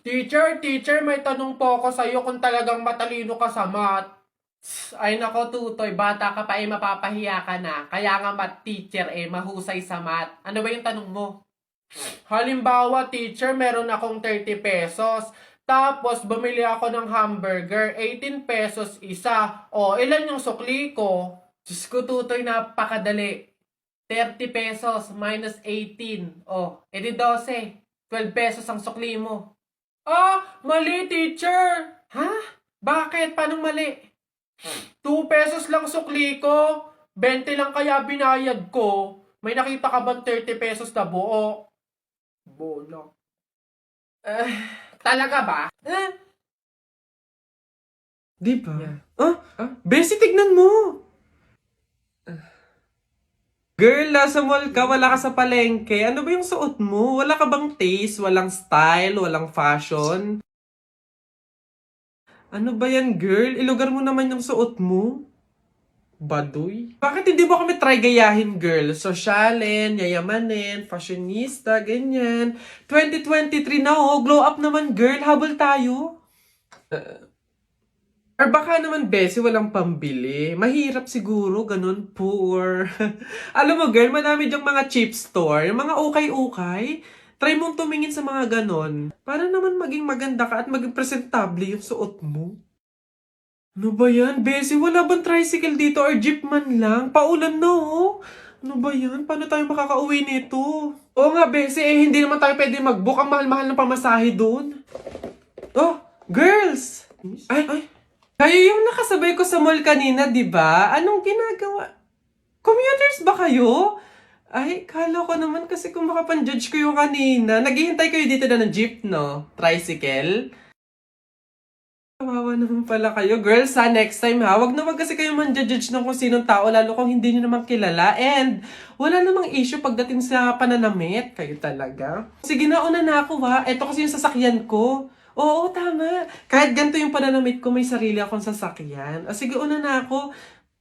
Teacher, may tanong po ako sa'yo kung talagang matalino ka sa math. Ay nako tutoy, bata ka pa mapapahiya ka na. Kaya nga math teacher mahusay sa math. Ano ba yung tanong mo? Halimbawa, teacher, meron akong 30 pesos. Tapos, bumili ako ng hamburger, 18 pesos isa. O, ilan yung sukli ko? Diyos ko, tutoy, napakadali. 30 pesos minus 18. O, edi 12. 12 pesos ang sukli mo. Ah, mali, teacher. Ha? Bakit? Paano mali? 2 pesos lang sukli ko. 20 lang kaya binayad ko. May nakita ka bang 30 pesos na buo? Bola. Eh, talaga ba? Di ba? Yeah. Bessie, tignan mo! Girl, nasa mall ka, wala ka sa palengke. Ano ba yung suot mo? Wala ka bang taste? Walang style? Walang fashion? Ano ba yan, girl? Ilugar mo naman yung suot mo. Baduy? Bakit hindi mo kami try gayahin, girl? Sosyalin, yayamanin, fashionista, ganyan. 2023 na oh, glow up naman, girl. Habol tayo. Or baka naman, Bessie, walang pambili. Mahirap siguro, ganun, poor. Alam mo, girl, madami diyang mga cheap store, yung mga ukay-ukay. Try mong tumingin sa mga ganon. Para naman maging maganda ka at maging presentable yung suot mo. Ano ba yan, Bessie? Wala bang tricycle dito or jeep man lang? Paulan na, oh. Ano ba yan? Paano tayo makakauwi nito? Oo nga, Bessie, hindi naman tayo pwede mag-book. Ang mahal-mahal ng pamasahe doon. Oh, girls! Ay, kayo yung nakasabay ko sa mall kanina, di ba? Anong ginagawa? Commuters ba kayo? Ay, kala ko naman kasi kung makapan-judge ko yung kanina. Naghihintay kayo dito na ng jeep, no? Tricycle? Kawawa naman pala kayo. Girls, ha, next time ha, wag na wag kasi kayo man-judge ng kung sinong tao, lalo kung hindi nyo naman kilala. And, wala namang issue pagdating sa pananamit. Kayo talaga. Sige na, una na ako ha. Ito kasi yung sasakyan ko. Oo, tama. Kahit ganito yung pananamit ko, may sarili akong sasakyan. O sige, una na ako.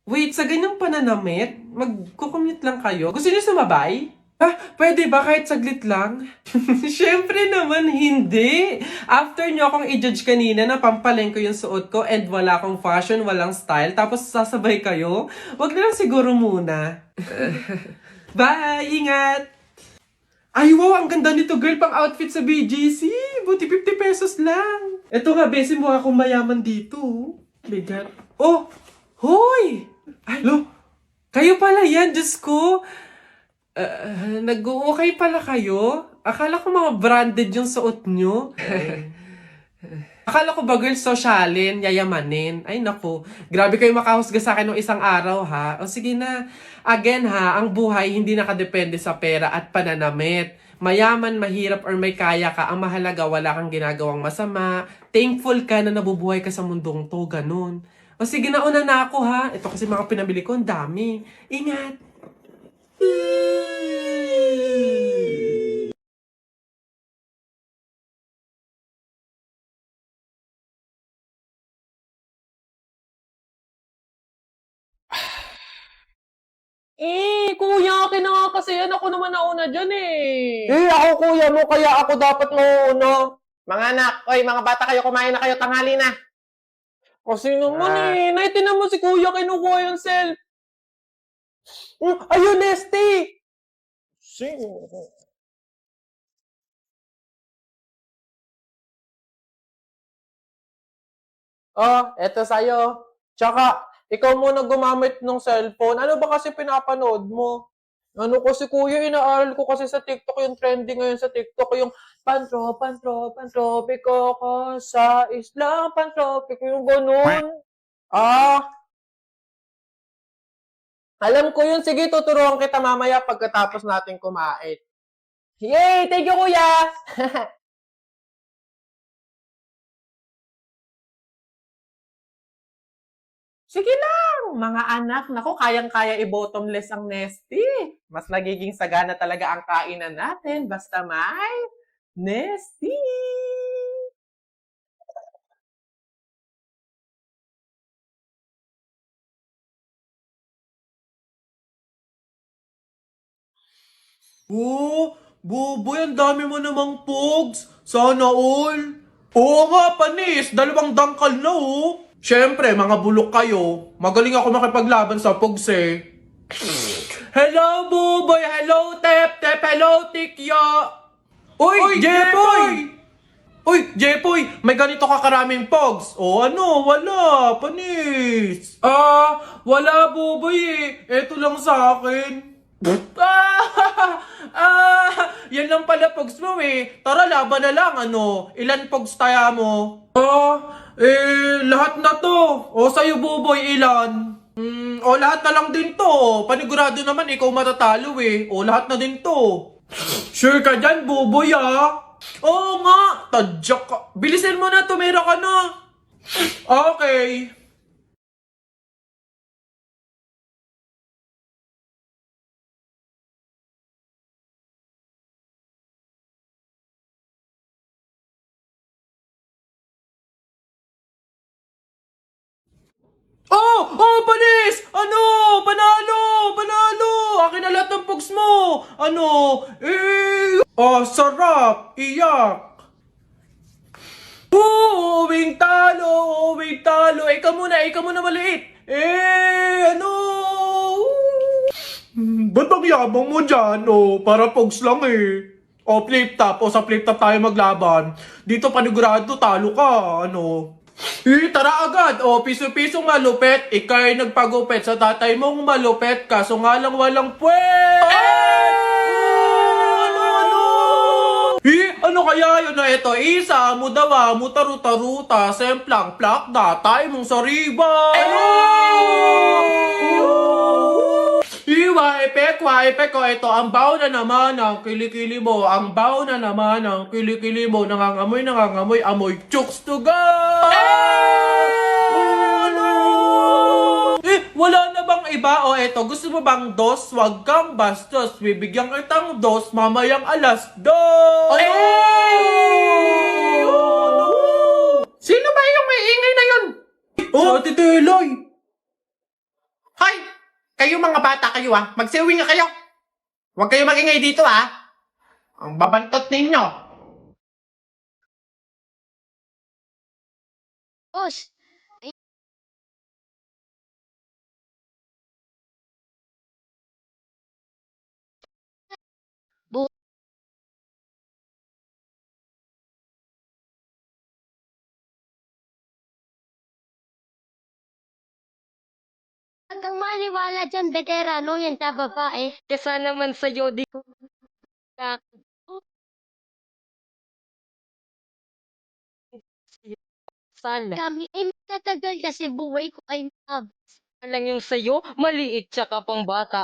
Wait, sa ganyang pananamit, magkukumute lang kayo. Gusto niyo sumabay? Ah, pwede ba kahit saglit lang? Siyempre naman hindi. After nyo akong i-judge kanina na pampaleng ko yung suot ko and wala akong fashion, walang style, tapos sasabay kayo, wag na lang siguro muna. Bye! Ingat! Ay, wow! Ang ganda nito, girl, pang outfit sa BGC. Buti 50 pesos lang. Eto nga, besi, mukha akong mayaman dito. Bigat. Oh! Hoy! Ay, lo! Kayo pala yan, Diyos ko! Nag-okay pala kayo? Akala ko mga branded yung suot nyo. Akala ko ba, girl, sosyalin, yayamanin. Ay, naku. Grabe kayo makahusga sa akin ng isang araw, ha? O sige na. Again, ha, ang buhay hindi nakadepende sa pera at pananamit. Mayaman, mahirap, or may kaya ka, ang mahalaga, wala kang ginagawang masama. Thankful ka na nabubuhay ka sa mundong to, ganun. O sige na, una na ako, ha? Ito kasi mga pinabili ko, ang dami. Ingat! Kuya, akin na nga kasi yan. Ako naman nauna dyan eh. Ako kuya mo, kaya ako dapat mauuna. Mga anak, oy, mga bata kayo, kumain na kayo, tanghali na. Kasi naman Naitinan mo si kuya kinukuha yung self. Ayun, Nesty! Oh, eto sa'yo. Tsaka, ikaw muna gumamit ng cellphone. Ano ba kasi pinapanood mo? Ano kasi kuya, inaaral ko kasi sa TikTok yung trending ngayon sa TikTok, yung pantropiko ko sa isla, pantropiko, yung ganun. Ah, alam ko yun. Sige, tuturuan kita mamaya pagkatapos natin kumain. Yay! Thank you, kuya! Sige lang, mga anak. Naku, kayang-kaya i-bottomless ang Nesty. Mas nagiging sagana talaga ang kainan natin basta may Nesty. Oh, Boboy, ang dami mo namang pogs. Sana all. Oo nga, panis. 2 dangkal na oh. Siyempre, mga bulok kayo. Magaling ako makipaglaban sa pugs eh. Hello, Buboy! Hello, Tep! Tep! Hello, Tikya! Uy, Jepoy! Uy, Jepoy! May ganito ka karaming pogs. O ano, wala. Panis. Wala, Buboy eh. Eto lang sa akin. Yan lang pala pogs mo eh. Tara, laban na lang, ano. Ilan pogs tayo mo? Lahat na to. O, sa'yo, Buboy, ilan? Lahat na lang din to. Panigurado naman, ikaw matatalo eh. O, lahat na din to. Sure ka dyan, Buboy ah? Oo nga, tadyak ka. Bilisin mo na, tumira ka na. Okay. Panis! Ano? Panalo! Panalo! Akin na lahat ng pugs mo! Ano? Sarap! Iyak! Uwing talo! Uwing talo! Ikaw muna maliit! Ano? Ba't ang yabang mo dyan? Para pugs lang eh. Flip top. Sa flip top tayo maglaban. Dito panigurado, talo ka. Ano? Tara agad! Piso-pisong malupet. Ika'y nagpagupit sa tatay mong malupet. Kaso nga lang walang puwet! Ano kaya yun na ito? Isa, mudawa, mutaruta-ruta, semplang, plakda, tayo mong sariba! Waipek ko, ito, ang baw na naman ng kilikili mo, ang baw na naman ng kilikili mo, nangangamoy, amoy chooks to go! Wala na bang iba? Eto, gusto mo bang dos? Wag kang bastos, bibigyan kitang dos, mamayang 2:00. Sino ba yung may ingay na yun? Ate Teloy! Hoy! Kayo mga bata kayo magsiuwi nga kayo. Huwag kayo magingay dito Ang babantot ninyo. Boss, bu Huwag kang maniwala dyan, veterano yan sa babae. Kesa naman sa'yo, di ko sana. Kami ay magtatagal kasi buhay ko ay Lang yung sa'yo, maliit siya ka pang bata.